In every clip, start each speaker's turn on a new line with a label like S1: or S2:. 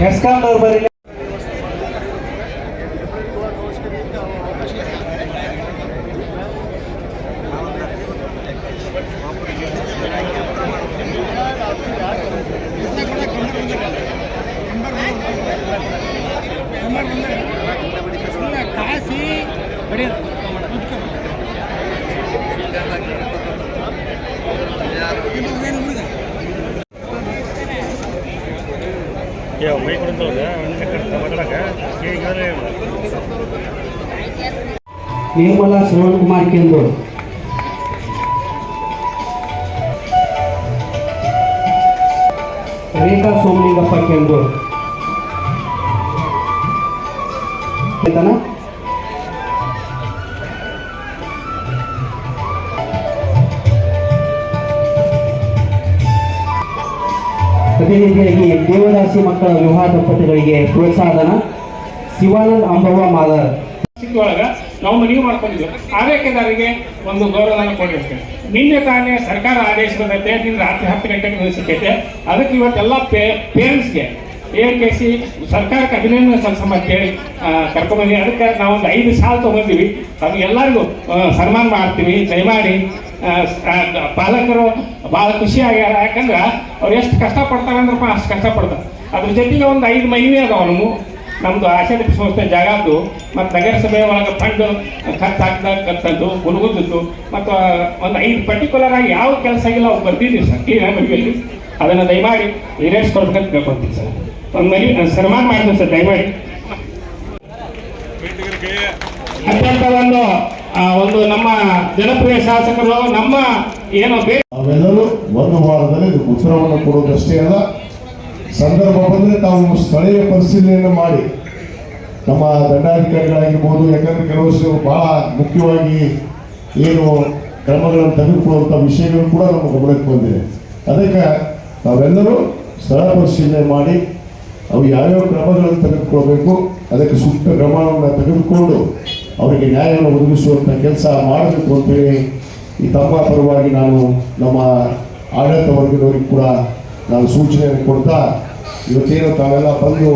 S1: ಹೆಸ್ಕಾಂದವ್ರು ಬರೀ ನಿರ್ಮಲಾ ಶ್ರವಣ್ ಕುಮಾರ್ ಕೇಂದ್ರ, ರೇಖಾ ಸೋಮಲಿಂಗಪ್ಪ ಕೇಂದ್ರ, ಅದೇ ರೀತಿಯಾಗಿ ದೇವದಾಸಿ ಮಕ್ಕಳ ವಿವಾಹ ದಂಪತಿಗಳಿಗೆ ಪ್ರೋತ್ಸಾಹಧನ ಶಿವಾನಂದ್ ಅಂಬವ್ವ ಮಾದರ್
S2: ಒಳಗೆ ನಾವು ಮನವಿ ಮಾಡ್ಕೊಂಡಿದ್ವಿ. ಆರೈಕೆದಾರರಿಗೆ ಒಂದು ಗೌರವಧನ ಕೊಟ್ಟಿರ್ತೇವೆ. ನಿನ್ನೆ ತಾನೇ ಸರ್ಕಾರ ಆದೇಶದಂತೆ ನಿನ್ನೆ ರಾತ್ರಿ 10 ಗಂಟೆಗೆ ನಿಲ್ಲಿಸಿಕೈತೆ. ಅದಕ್ಕೆ ಇವತ್ತೆಲ್ಲ ಪೇರೆಂಟ್ಸ್ಗೆ AKC ಸರ್ಕಾರಕ್ಕೆ ಅಭಿನಂದನೆ ಸಲ್ಲಿಸಮ್ಮ ಅಂತೇಳಿ ಕರ್ಕೊಂಡ್ಬಂದ್ವಿ. ಅದಕ್ಕೆ ನಾವೊಂದು 5 ಸಾಲ ತೊಗೊಂಡಿವಿ. ತಮಗೆಲ್ಲರಿಗೂ ಸನ್ಮಾನ ಮಾಡ್ತೀವಿ. ದಯಮಾಡಿ ಪಾಲಕರು ಭಾಳ ಖುಷಿ ಆಗ್ಯಾರ. ಯಾಕಂದ್ರೆ ಅವ್ರು ಎಷ್ಟು ಕಷ್ಟಪಡ್ತಾರೆ ಅಂದ್ರಪ್ಪ ಅಷ್ಟು ಕಷ್ಟಪಡ್ತಾರೆ. ಅದ್ರ ಜೊತೆಗೆ ಒಂದು 5 ಮನವಿ ಅದಾವ. ನಮ್ಮದು ಆಶಾದೀಪ ಸಂಸ್ಥೆ ಜಾಗದ್ದು ಮತ್ತು ನಗರಸಭೆ ಒಳಗೆ ಫಂಡ್ ಖರ್ಚಾಗ್ತಕ್ಕಂಥದ್ದು ಗುರುಗುದ್ದು ಮತ್ತು ಒಂದು 5 ಪರ್ಟಿಕ್ಯುಲರ್ ಆಗಿ ಯಾವ ಕೆಲಸ ಆಗಿಲ್ಲ ಅವು ಬರ್ತಿದ್ದೀವಿ ಸರ್ ಈ ಮದುವೆಯಲ್ಲಿ. ಅದನ್ನು ದಯಮಾಡಿ ಈಡೇರಿಸ್ಕೊಡ್ಬೇಕಂತ ಕೇಳ್ಕೊಳ್ತೀನಿ ಸರ್. ಒಂದು ಮರಿ ಸನ್ಮಾನ ಮಾಡ್ತೀವಿ ಸರ್ ದಯಮಾಡಿ. ಅತ್ಯಂತ ಒಂದು ನಮ್ಮ ಜನಪ್ರಿಯ ಶಾಸಕರು ನಮ್ಮ ಏನೋ
S3: ಅವೆಲ್ಲರೂ ಒಂದು ವಾರದಲ್ಲಿ ಉತ್ತರವನ್ನು ಕೊಡೋದಷ್ಟೇ ಅಲ್ಲ, ಸಂದರ್ಭ ಬಂದರೆ ತಾವು ಸ್ಥಳೀಯ ಪರಿಶೀಲನೆಯನ್ನು ಮಾಡಿ ನಮ್ಮ ದಂಡಾಧಿಕಾರಿಗಳಾಗಿರ್ಬೋದು. ಯಾಕಂದರೆ ಕೆಲವಷ್ಟು ಬಹಳ ಮುಖ್ಯವಾಗಿ ಏನು ಕ್ರಮಗಳನ್ನು ತೆಗೆದುಕೊಳ್ಳುವಂಥ ವಿಷಯಗಳು ಕೂಡ ನಮ್ಮ ಗಮನಕ್ಕೆ ಬಂದಿದೆ. ಅದಕ್ಕೆ ನಾವೆಲ್ಲರೂ ಸ್ಥಳ ಪರಿಶೀಲನೆ ಮಾಡಿ ಅವು ಯಾವ್ಯಾವ ಕ್ರಮಗಳನ್ನು ತೆಗೆದುಕೊಳ್ಬೇಕು ಅದಕ್ಕೆ ಸೂಕ್ತ ಕ್ರಮವನ್ನು ತೆಗೆದುಕೊಂಡು ಅವರಿಗೆ ನ್ಯಾಯವನ್ನು ಒದಗಿಸುವಂಥ ಕೆಲಸ ಮಾಡಬೇಕು ಅಂತೇಳಿ ಈ ತಮ್ಮ ಪರವಾಗಿ ನಾನು ನಮ್ಮ ಆಡಳಿತ ವರ್ಗದವರಿಗೆ ಕೂಡ ನಾನು ಸೂಚನೆಯನ್ನು ಕೊಡ್ತಾ, ಇವತ್ತೇನು ತಾವೆಲ್ಲ ಬಂದು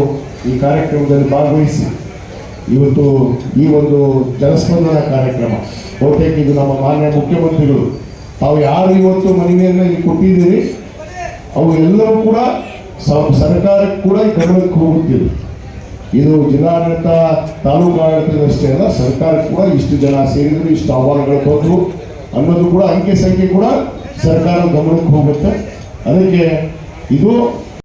S3: ಈ ಕಾರ್ಯಕ್ರಮದಲ್ಲಿ ಭಾಗವಹಿಸಿ ಇವತ್ತು ಈ ಒಂದು ಜನಸ್ಪಂದನ ಕಾರ್ಯಕ್ರಮ ಬಹುತೇಕ ಇದು ನಮ್ಮ ಮಾನ್ಯ ಮುಖ್ಯಮಂತ್ರಿಗಳು ತಾವು ಯಾರು ಇವತ್ತು ಮನವಿಯನ್ನು ಇಲ್ಲಿ ಕೊಟ್ಟಿದ್ದೀರಿ ಅವು ಎಲ್ಲವೂ ಕೂಡ ಸರ್ಕಾರಕ್ಕೆ ಕೂಡ ಗಮನಕ್ಕೆ ಹೋಗುತ್ತಿದೆ. ಇದು ಜಿಲ್ಲಾಡಳಿತ ತಾಲೂಕು ಆಡಳಿತದಷ್ಟೇ ಅಲ್ಲ, ಸರ್ಕಾರಕ್ಕೆ ಕೂಡ ಇಷ್ಟು ಜನ ಸೇರಿದ್ರು, ಇಷ್ಟು ಆಹ್ವಾನಗಳು ಬಂದರು ಅನ್ನೋದು ಕೂಡ ಅಂಕೆ ಸಂಖ್ಯೆ ಕೂಡ ಸರ್ಕಾರ ಗಮನಕ್ಕೆ ಹೋಗುತ್ತೆ. ಅದಕ್ಕೆ ಇದು